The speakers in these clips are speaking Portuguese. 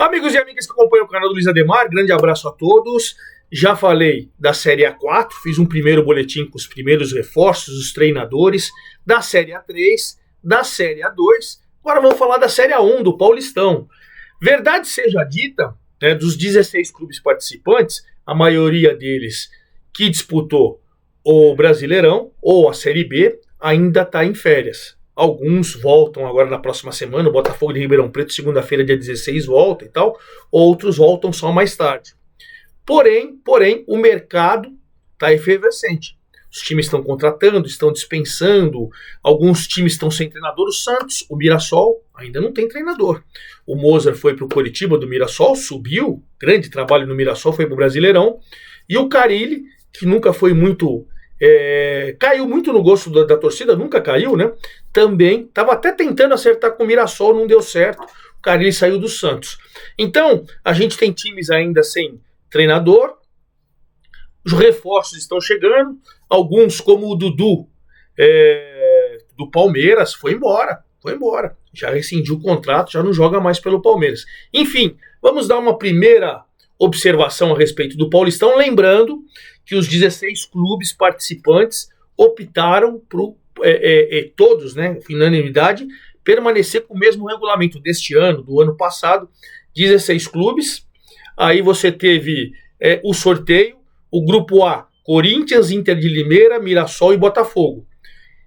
Amigos e amigas que acompanham o canal do Luiz Ademar, grande abraço a todos. Já falei da Série A4, fiz um primeiro boletim com os primeiros reforços, os treinadores, da Série A3, da Série A2. Agora vamos falar da Série A1, do Paulistão. Verdade seja dita, né, dos 16 clubes participantes, a maioria deles que disputou o Brasileirão ou a Série B ainda está em férias. Alguns voltam agora na próxima semana, o Botafogo de Ribeirão Preto, segunda-feira, dia 16, volta e tal. Outros voltam só mais tarde. Porém, o mercado está efervescente. Os times estão contratando, estão dispensando, alguns times estão sem treinador. O Santos, o Mirassol, ainda não tem treinador. O Mozart foi para o Coritiba do Mirassol, subiu, grande trabalho no Mirassol, foi para o Brasileirão. E o Carille, que nunca foi muito... caiu muito no gosto da torcida, nunca caiu, né? Também estava até tentando acertar com o Mirassol, não deu certo. O Carille saiu do Santos. Então, a gente tem times ainda sem treinador. Os reforços estão chegando. Alguns, como o Dudu do Palmeiras, foi embora. Já rescindiu o contrato, já não joga mais pelo Palmeiras. Enfim, vamos dar uma primeira observação a respeito do Paulistão, lembrando que os 16 clubes participantes optaram por todos, né, em unanimidade, permanecer com o mesmo regulamento deste ano, do ano passado, 16 clubes. Aí você teve o sorteio, o grupo A, Corinthians, Inter de Limeira, Mirassol e Botafogo.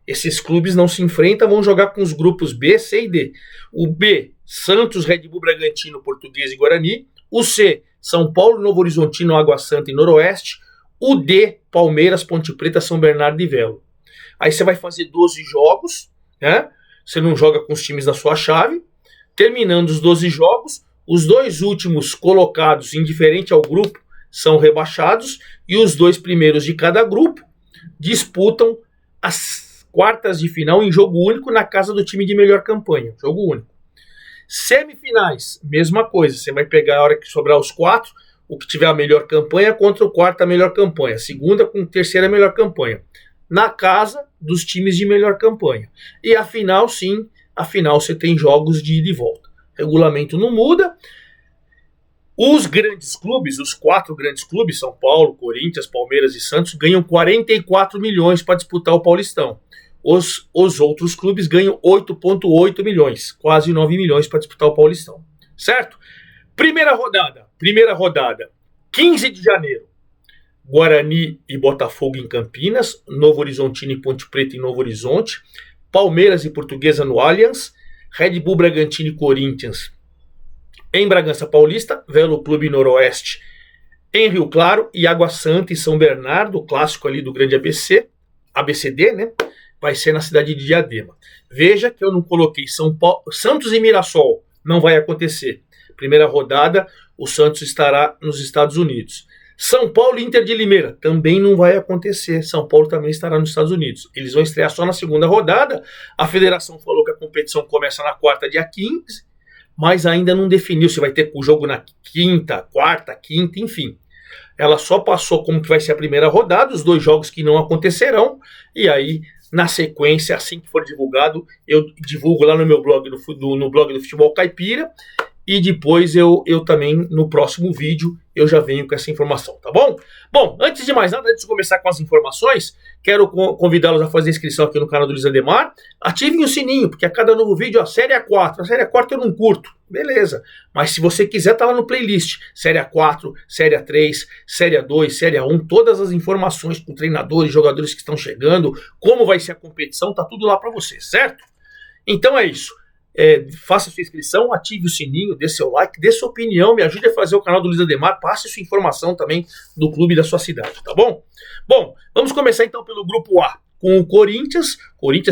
Esses clubes não se enfrentam, vão jogar com os grupos B, C e D. O B, Santos, Red Bull Bragantino, Portuguesa e Guarani. O C, São Paulo, Novo Horizontino, Água Santa e Noroeste. O D, Palmeiras, Ponte Preta, São Bernardo e Velo. Aí você vai fazer 12 jogos, né? Você não joga com os times da sua chave. Terminando os 12 jogos, os dois últimos colocados, indiferente ao grupo, são rebaixados. E os dois primeiros de cada grupo disputam as quartas de final em jogo único na casa do time de melhor campanha. Jogo único. Semifinais, mesma coisa. Você vai pegar a hora que sobrar os quatro, o que tiver a melhor campanha contra o quarto a melhor campanha. Segunda com terceira melhor campanha. Na casa dos times de melhor campanha. E a final, sim, a final você tem jogos de ida e volta. O regulamento não muda. Os grandes clubes, os 4 grandes clubes, São Paulo, Corinthians, Palmeiras e Santos, ganham 44 milhões para disputar o Paulistão. Os outros clubes ganham 8,8 milhões, quase 9 milhões para disputar o Paulistão. Certo? Primeira rodada, 15 de janeiro. Guarani e Botafogo em Campinas, Novo Horizontino e Ponte Preta em Novo Horizonte, Palmeiras e Portuguesa no Allianz, Red Bull Bragantino e Corinthians em Bragança Paulista, Velo Clube Noroeste em Rio Claro e Água Santa e São Bernardo, clássico ali do grande ABCD, né? Vai ser na cidade de Diadema. Veja que eu não coloquei São Paulo, Santos e Mirassol, não vai acontecer. Primeira rodada, o Santos estará nos Estados Unidos. São Paulo e Inter de Limeira, também não vai acontecer. São Paulo também estará nos Estados Unidos. Eles vão estrear só na segunda rodada. A federação falou que a competição começa na quarta, dia 15, mas ainda não definiu se vai ter o jogo na quarta, quinta, enfim. Ela só passou como que vai ser a primeira rodada, os 2 jogos que não acontecerão, e aí, na sequência, assim que for divulgado, eu divulgo lá no meu blog, no blog do Futebol Caipira, e depois eu também, no próximo vídeo, eu já venho com essa informação, tá bom? Bom, antes de mais nada, antes de começar com as informações, quero convidá-los a fazer inscrição aqui no canal do Luiz Ademar. Ativem o sininho, porque a cada novo vídeo, a Série A4. A Série A4 eu não curto, beleza. Mas se você quiser, tá lá no playlist. Série A4, Série A3, Série A2, Série A1, todas as informações com treinadores, jogadores que estão chegando, como vai ser a competição, tá tudo lá para você, certo? Então é isso. Faça sua inscrição, ative o sininho, dê seu like, dê sua opinião, me ajude a fazer o canal do Luiz Ademar, passe sua informação também do clube da sua cidade, tá bom? Bom, vamos começar então pelo grupo A, com o Corinthians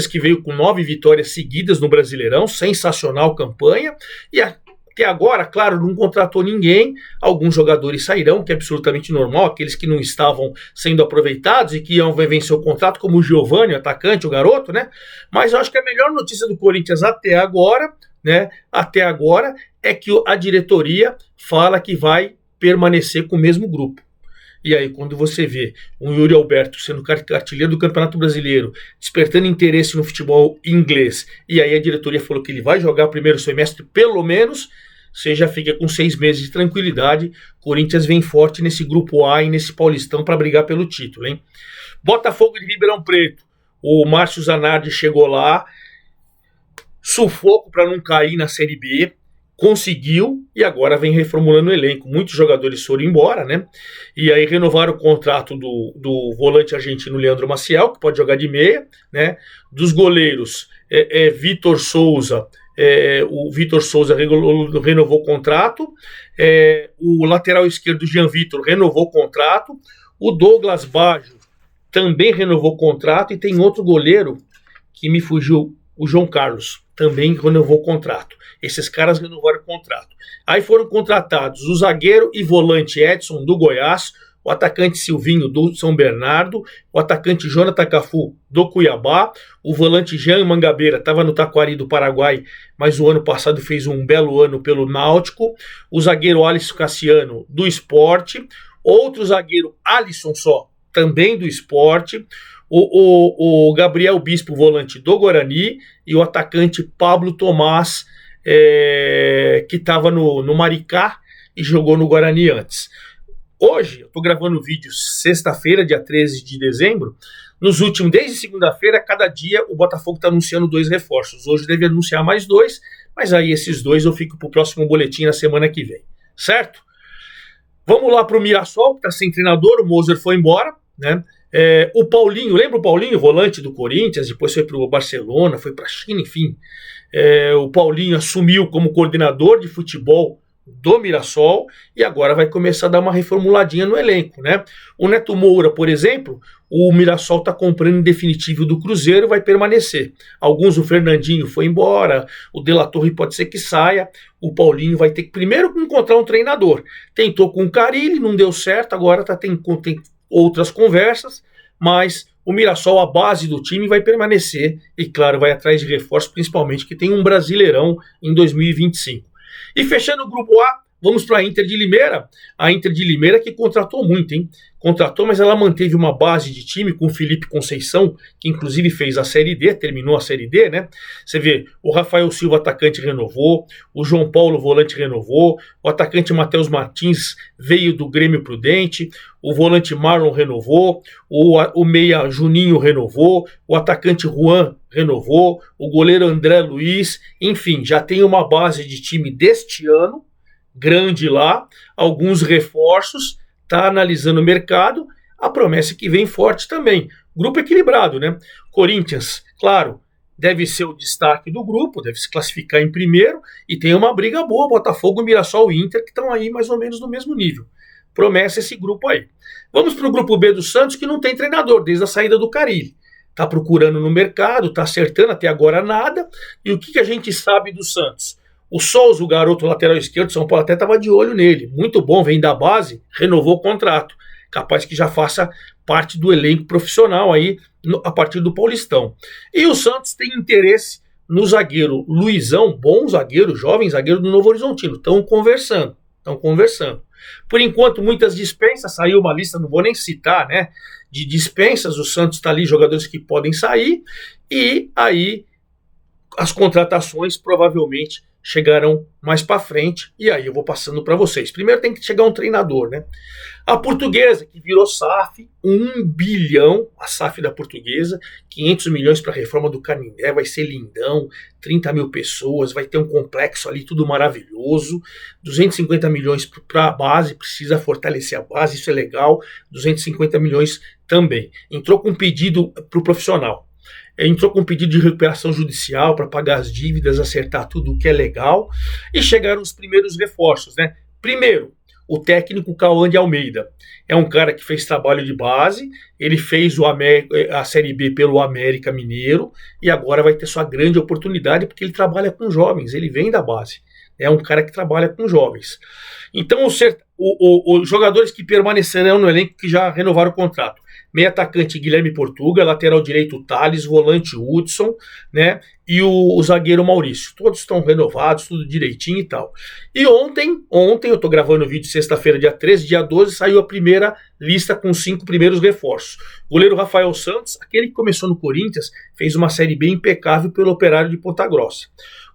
que veio com 9 vitórias seguidas no Brasileirão, sensacional campanha, e até agora, claro, não contratou ninguém, alguns jogadores sairão, que é absolutamente normal, aqueles que não estavam sendo aproveitados e que iam vencer o contrato, como o Giovani, o atacante, o garoto, né? Mas eu acho que a melhor notícia do Corinthians até agora, né? Até agora, é que a diretoria fala que vai permanecer com o mesmo grupo. E aí, quando você vê um Yuri Alberto sendo artilheiro do Campeonato Brasileiro, despertando interesse no futebol inglês, e aí a diretoria falou que ele vai jogar o primeiro semestre, pelo menos, você já fica com 6 meses de tranquilidade. Corinthians vem forte nesse grupo A e nesse Paulistão para brigar pelo título, hein? Botafogo de Ribeirão Preto. O Márcio Zanardi chegou lá, sufoco para não cair na Série B, conseguiu e agora vem reformulando o elenco. Muitos jogadores foram embora, né? E aí renovaram o contrato do volante argentino Leandro Maciel, que pode jogar de meia, né? Dos goleiros, Vitor Souza. O Vitor Souza renovou o contrato, o lateral esquerdo Jean Vitor renovou o contrato, o Douglas Baggio também renovou o contrato, e tem outro goleiro que me fugiu, o João Carlos, também renovou o contrato. Esses caras renovaram o contrato. Aí foram contratados o zagueiro e volante Edson, do Goiás, o atacante Silvinho, do São Bernardo, o atacante Jonathan Cafu, do Cuiabá, o volante Jean Mangabeira, estava no Taquari do Paraguai, mas o ano passado fez um belo ano pelo Náutico, o zagueiro Alisson Cassiano, do Sport, outro zagueiro Alisson só, também do Sport, o Gabriel Bispo, volante do Guarani, e o atacante Pablo Tomás, que estava no Maricá e jogou no Guarani antes. Hoje, eu estou gravando o vídeo sexta-feira, dia 13 de dezembro. Desde segunda-feira, cada dia o Botafogo está anunciando 2 reforços. Hoje deve anunciar mais 2, mas aí esses 2 eu fico para o próximo boletim na semana que vem, certo? Vamos lá para o Mirassol, que está sem treinador, o Moser foi embora, né? O Paulinho, lembra o Paulinho, volante do Corinthians, depois foi para o Barcelona, foi para a China, enfim. O Paulinho assumiu como coordenador de futebol do Mirassol e agora vai começar a dar uma reformuladinha no elenco, né? O Neto Moura, por exemplo, o Mirassol está comprando em definitivo do Cruzeiro, vai permanecer. Alguns, o Fernandinho foi embora, o De La Torre pode ser que saia, o Paulinho vai ter que primeiro encontrar um treinador. Tentou com o Carille, não deu certo, agora tem outras conversas, mas o Mirassol, a base do time, vai permanecer e, claro, vai atrás de reforço, principalmente que tem um Brasileirão em 2025. E fechando o grupo A, vamos para a Inter de Limeira. A Inter de Limeira que contratou muito, hein? Contratou, mas ela manteve uma base de time com o Felipe Conceição, que inclusive fez a Série D, terminou a Série D, né? Você vê, o Rafael Silva, atacante, renovou, o João Paulo, volante, renovou, o atacante Matheus Martins veio do Grêmio Prudente, o volante Marlon renovou, o meia Juninho renovou, o atacante Juan renovou, o goleiro André Luiz, enfim, já tem uma base de time deste ano, grande lá, alguns reforços, está analisando o mercado, a promessa que vem forte também. Grupo equilibrado, né? Corinthians, claro, deve ser o destaque do grupo, deve se classificar em primeiro, e tem uma briga boa, Botafogo, Mirassol e Inter, que estão aí mais ou menos no mesmo nível. Promessa esse grupo aí. Vamos para o grupo B do Santos, que não tem treinador, desde a saída do Carille. Está procurando no mercado, está acertando, até agora nada. E o que a gente sabe do Santos? O Souza, o garoto lateral esquerdo, São Paulo até estava de olho nele. Muito bom, vem da base, renovou o contrato. Capaz que já faça parte do elenco profissional aí a partir do Paulistão. E o Santos tem interesse no zagueiro Luizão, bom zagueiro, jovem zagueiro do Novo Horizontino. Estão conversando. Por enquanto, muitas dispensas, saiu uma lista, não vou nem citar, né? De dispensas, o Santos está ali, jogadores que podem sair, e aí as contratações provavelmente chegarão mais para frente, e aí eu vou passando para vocês. Primeiro tem que chegar um treinador, né? A Portuguesa, que virou SAF, 1 bilhão, a SAF da Portuguesa, 500 milhões para a reforma do Canindé, vai ser lindão, 30 mil pessoas, vai ter um complexo ali, tudo maravilhoso, 250 milhões para a base, precisa fortalecer a base, isso é legal, 250 milhões também. Entrou com um pedido para o profissional. Entrou com um pedido de recuperação judicial para pagar as dívidas, acertar tudo o que é legal, e chegaram os primeiros reforços, né? Primeiro, o técnico Cauã de Almeida. É um cara que fez trabalho de base, ele fez a Série B pelo América Mineiro, e agora vai ter sua grande oportunidade, porque ele trabalha com jovens, ele vem da base. É um cara que trabalha com jovens. Então, os jogadores que permanecerão no elenco, que já renovaram o contrato: meio atacante Guilherme Portuga, lateral direito Thales, volante Hudson, né? E o zagueiro Maurício. Todos estão renovados, tudo direitinho e tal. E ontem eu tô gravando o vídeo sexta-feira, dia 13, dia 12, saiu a primeira lista com 5 primeiros reforços. Goleiro Rafael Santos, aquele que começou no Corinthians, fez uma Série B impecável pelo Operário de Ponta Grossa.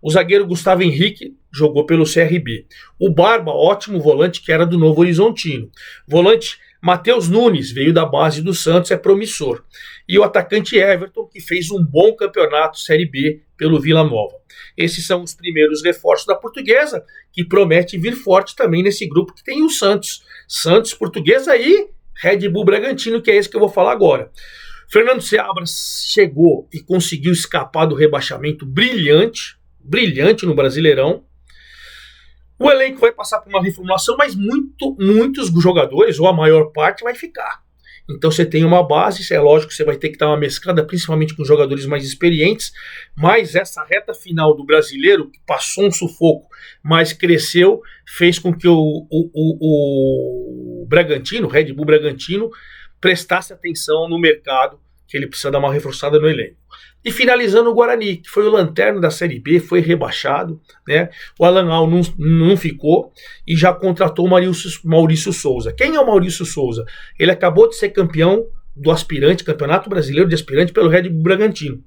O zagueiro Gustavo Henrique jogou pelo CRB. O Barba, ótimo volante, que era do Novo Horizontino. Volante Matheus Nunes, veio da base do Santos, é promissor. E o atacante Everton, que fez um bom campeonato Série B pelo Vila Nova. Esses são os primeiros reforços da Portuguesa, que promete vir forte também nesse grupo que tem o Santos. Santos, Portuguesa e Red Bull Bragantino, que é esse que eu vou falar agora. Fernando Seabra chegou e conseguiu escapar do rebaixamento brilhante no Brasileirão. O elenco vai passar por uma reformulação, mas muitos jogadores, ou a maior parte, vai ficar. Então você tem uma base, é lógico que você vai ter que dar uma mesclada, principalmente com jogadores mais experientes, mas essa reta final do Brasileiro, que passou um sufoco, mas cresceu, fez com que o Bragantino, o Red Bull Bragantino, prestasse atenção no mercado, que ele precisa dar uma reforçada no elenco. E finalizando o Guarani, que foi o lanterna da Série B, foi rebaixado, né? O Alan Al não ficou e já contratou o Maurício Souza. Quem é o Maurício Souza? Ele acabou de ser campeão do aspirante, Campeonato Brasileiro de Aspirante pelo Red Bull Bragantino.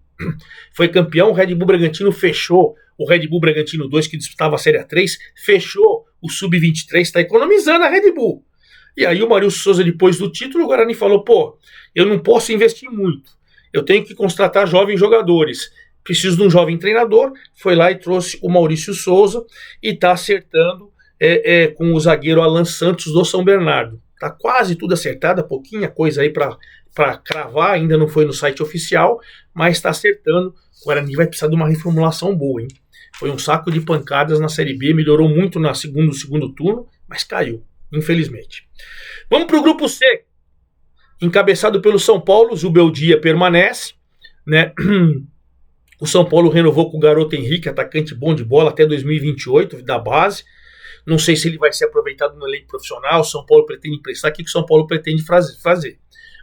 Foi campeão, o Red Bull Bragantino fechou, o Red Bull Bragantino 2, que disputava a Série A3, fechou o Sub-23, está economizando a Red Bull. E aí o Maurício Souza, depois do título, o Guarani falou, eu não posso investir muito. Eu tenho que contratar jovens jogadores. Preciso de um jovem treinador. Foi lá e trouxe o Maurício Souza e está acertando com o zagueiro Alan Santos do São Bernardo. Está quase tudo acertado, pouquinha coisa aí para cravar, ainda não foi no site oficial, mas está acertando. O Guarani vai precisar de uma reformulação boa, hein? Foi um saco de pancadas na Série B, melhorou muito no segundo turno, mas caiu, infelizmente. Vamos para o grupo C. Encabeçado pelo São Paulo, Zubeldia permanece, né? O São Paulo renovou com o garoto Henrique, atacante bom de bola, até 2028, da base. Não sei se ele vai ser aproveitado no elenco profissional, o São Paulo pretende emprestar, o que o São Paulo pretende fazer.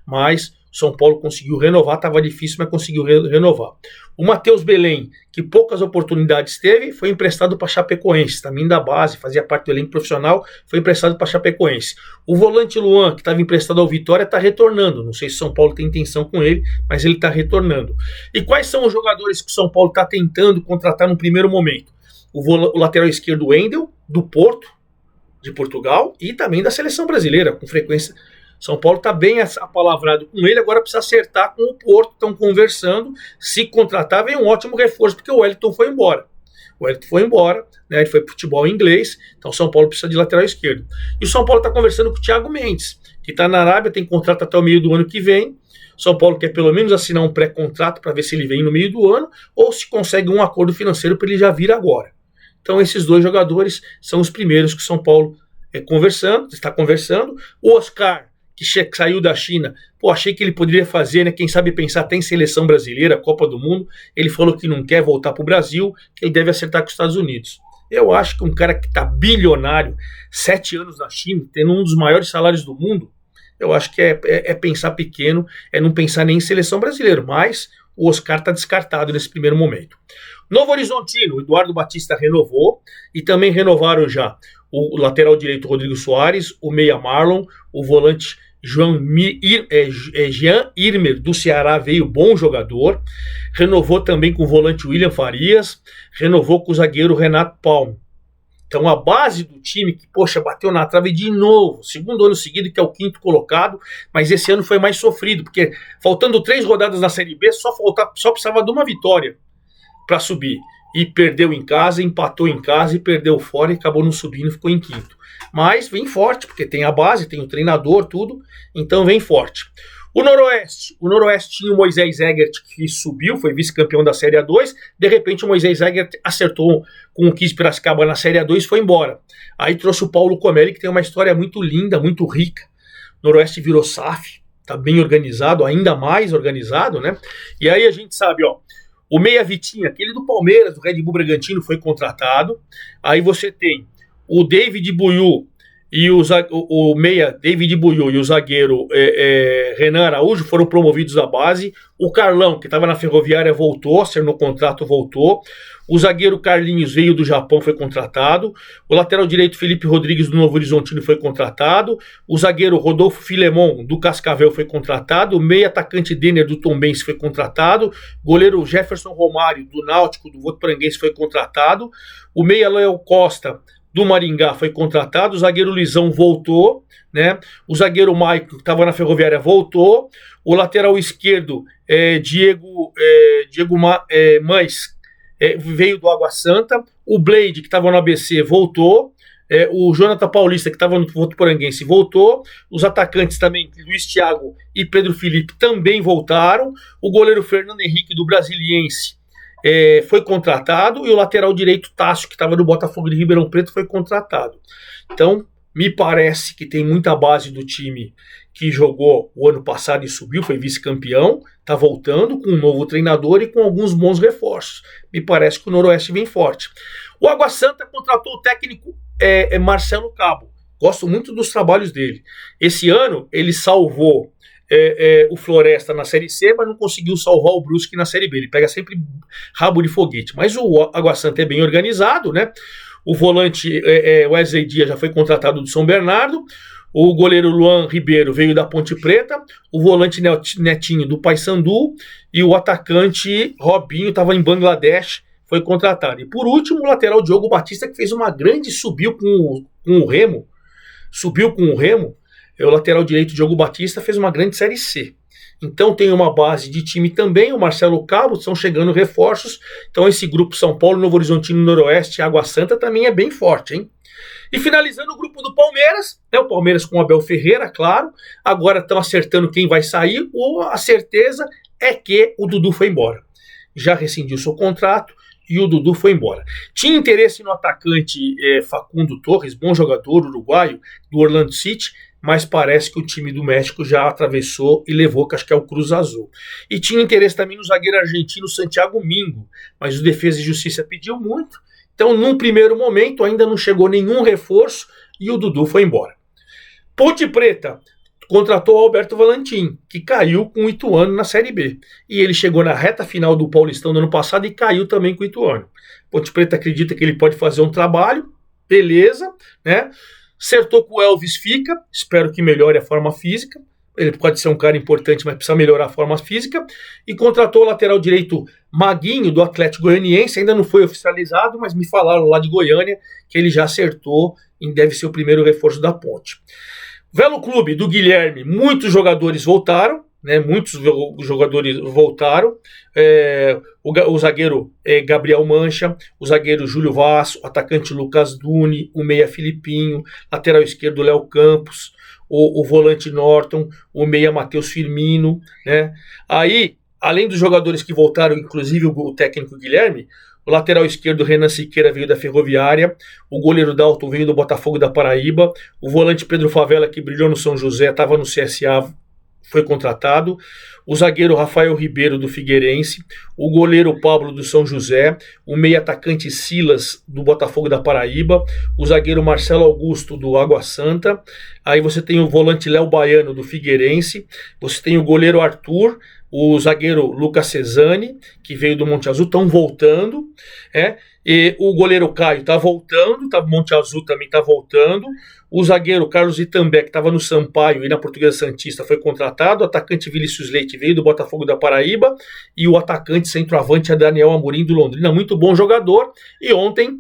Mas o São Paulo conseguiu renovar, estava difícil, mas conseguiu renovar. O Matheus Belém, que poucas oportunidades teve, foi emprestado para Chapecoense, também da base, fazia parte do elenco profissional, foi emprestado para Chapecoense. O volante Luan, que estava emprestado ao Vitória, está retornando. Não sei se o São Paulo tem intenção com ele, mas ele está retornando. E quais são os jogadores que o São Paulo está tentando contratar no primeiro momento? O lateral esquerdo Wendel, do Porto, de Portugal, e também da seleção brasileira, com frequência. São Paulo está bem apalavrado com ele, agora precisa acertar com o Porto, estão conversando, se contratar vem um ótimo reforço, porque o Wellington foi embora. Né, ele foi para o futebol inglês, então o São Paulo precisa de lateral esquerdo. E o São Paulo está conversando com o Thiago Mendes, que está na Arábia, tem contrato até o meio do ano que vem. O São Paulo quer pelo menos assinar um pré-contrato para ver se ele vem no meio do ano, ou se consegue um acordo financeiro para ele já vir agora. Então esses dois jogadores são os primeiros que o São Paulo está conversando. O Oscar, que saiu da China, achei que ele poderia fazer, né? Quem sabe pensar até em seleção brasileira, Copa do Mundo. Ele falou que não quer voltar para o Brasil, que ele deve acertar com os Estados Unidos. Eu acho que um cara que está bilionário, 7 anos na China, tendo um dos maiores salários do mundo, eu acho que é pensar pequeno, é não pensar nem em seleção brasileira, mas o Oscar está descartado nesse primeiro momento. Novo Horizontino, o Eduardo Batista renovou, e também renovaram já o lateral direito Rodrigo Soares, o meia Marlon, o volante Jean Irmer, do Ceará, veio bom jogador. Renovou também com o volante William Farias. Renovou com o zagueiro Renato Palmo. Então a base do time, que bateu na trave de novo, segundo ano seguido, que é o 5º colocado, mas esse ano foi mais sofrido, porque faltando 3 rodadas na Série B, só precisava de uma vitória para subir. E perdeu em casa, empatou em casa e perdeu fora e acabou não subindo, ficou em 5º. Mas vem forte, porque tem a base, tem o treinador, tudo, então vem forte. O Noroeste tinha o Moisés Egert, que subiu, foi vice-campeão da Série A2, de repente o Moisés Egert acertou com o 15 Piracicaba na Série A2 e foi embora. Aí trouxe o Paulo Comelli, que tem uma história muito linda, muito rica. O Noroeste virou SAF, tá bem organizado, ainda mais organizado, né? E aí a gente sabe, o Meia Vitinho, aquele do Palmeiras, do Red Bull Bragantino, foi contratado. Aí você tem o David Buiú, e o meia David Buiu e o zagueiro Renan Araújo foram promovidos à base. O Carlão, que estava na Ferroviária, voltou, assinou o contrato, voltou. O zagueiro Carlinhos veio do Japão, foi contratado. O lateral direito Felipe Rodrigues do Novo Horizontino foi contratado. O zagueiro Rodolfo Filemon do Cascavel foi contratado. O meia atacante Denner do Tombense foi contratado. Goleiro Jefferson Romário do Náutico do Votuporanguense foi contratado. O meia Léo Costa do Maringá foi contratado. O zagueiro Luizão voltou, né? O zagueiro Maico, que estava na Ferroviária, voltou. O lateral esquerdo Diego Mães veio do Água Santa. O Blade, que estava no ABC, voltou. O Jonathan Paulista, que estava no Votuporanguense, voltou. Os atacantes também, Luiz Thiago e Pedro Felipe, também voltaram. O goleiro Fernando Henrique, do Brasiliense, foi contratado. E o lateral direito Tássio, que estava no Botafogo de Ribeirão Preto, foi contratado. Então, me parece que tem muita base do time que jogou o ano passado e subiu, foi vice-campeão, está voltando com um novo treinador e com alguns bons reforços. Me parece que o Noroeste vem forte. O Água Santa contratou o técnico Marcelo Cabo. Gosto muito dos trabalhos dele. Esse ano ele salvou o Floresta na Série C, mas não conseguiu salvar o Brusque na Série B. Ele pega sempre rabo de foguete. Mas o Água Santa é bem organizado, né? O volante Wesley Dias já foi contratado do São Bernardo. O goleiro Luan Ribeiro veio da Ponte Preta. O volante Netinho do Paysandu. E o atacante Robinho estava em Bangladesh, foi contratado. E por último, o lateral Diogo Batista, que fez uma grande, subiu com o Remo. O lateral direito Diogo Batista fez uma grande Série C. Então tem uma base de time também, o Marcelo Cabo, estão chegando reforços. Então esse grupo São Paulo, Novo Horizontino, Noroeste e Água Santa também é bem forte, hein? E finalizando o grupo do Palmeiras, né, o Palmeiras com o Abel Ferreira, claro. Agora estão acertando quem vai sair. A certeza é que o Dudu foi embora. Já rescindiu seu contrato e o Dudu foi embora. Tinha interesse no atacante Facundo Torres, bom jogador uruguaio, do Orlando City, mas parece que o time do México já atravessou e levou, que acho que é o Cruz Azul. E tinha interesse também no zagueiro argentino Santiago Mingo, mas o Defesa e Justiça pediu muito. Então, num primeiro momento, ainda não chegou nenhum reforço e o Dudu foi embora. Ponte Preta contratou o Alberto Valentim, que caiu com o Ituano na Série B. E ele chegou na reta final do Paulistão do ano passado e caiu também com o Ituano. Ponte Preta acredita que ele pode fazer um trabalho, beleza, né? Acertou com o Elvis Fica, espero que melhore a forma física. Ele pode ser um cara importante, mas precisa melhorar a forma física. E contratou o lateral direito Maguinho, do Atlético Goianiense. Ainda não foi oficializado, mas me falaram lá de Goiânia que ele já acertou e deve ser o primeiro reforço da Ponte. Velo Clube, do Guilherme, muitos jogadores voltaram. O zagueiro Gabriel Mancha, o zagueiro Júlio Vaz, o atacante Lucas Duni, o meia Filipinho, lateral esquerdo Léo Campos, o volante Norton, o meia Matheus Firmino, né? Aí, além dos jogadores que voltaram, inclusive o técnico Guilherme, o lateral esquerdo Renan Siqueira veio da Ferroviária, o goleiro Dalton veio do Botafogo da Paraíba, o volante Pedro Favela, que brilhou no São José, estava no CSA, foi contratado, o zagueiro Rafael Ribeiro do Figueirense, o goleiro Pablo do São José, o meia atacante Silas do Botafogo da Paraíba, o zagueiro Marcelo Augusto do Água Santa, aí você tem o volante Léo Baiano do Figueirense, você tem o goleiro Arthur, o zagueiro Lucas Cesani, que veio do Monte Azul, estão voltando, e o goleiro Caio está voltando, Monte Azul também está voltando, o zagueiro Carlos Itambé, que estava no Sampaio e na Portuguesa Santista, foi contratado, o atacante Vinícius Leite veio do Botafogo da Paraíba, e o atacante centroavante é Daniel Amorim do Londrina, muito bom jogador, e ontem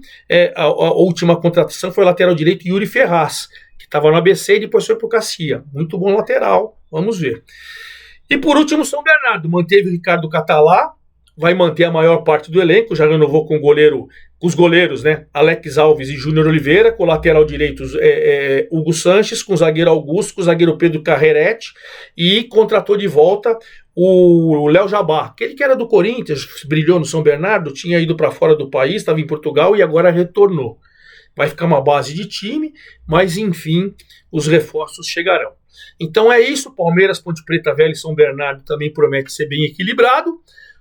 a última contratação foi o lateral direito Yuri Ferraz, que estava no ABC e depois foi para o Cacia, muito bom lateral, vamos ver. E por último, São Bernardo manteve o Ricardo Catalá, vai manter a maior parte do elenco, já renovou com os goleiros, né? Alex Alves e Júnior Oliveira, com o lateral direito Hugo Sanches, com o zagueiro Augusto, com o zagueiro Pedro Carrerete, e contratou de volta o Léo Jabá, aquele que era do Corinthians, brilhou no São Bernardo, tinha ido para fora do país, estava em Portugal e agora retornou. Vai ficar uma base de time, mas enfim, os reforços chegarão. Então é isso, Palmeiras, Ponte Preta, Velha e São Bernardo também promete ser bem equilibrado.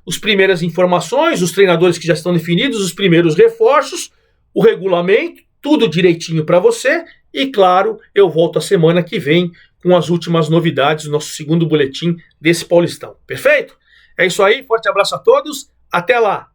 As primeiras informações, os treinadores que já estão definidos, os primeiros reforços, o regulamento, tudo direitinho para você. E claro, eu volto a semana que vem com as últimas novidades do nosso segundo boletim desse Paulistão. Perfeito? É isso aí, forte abraço a todos, até lá!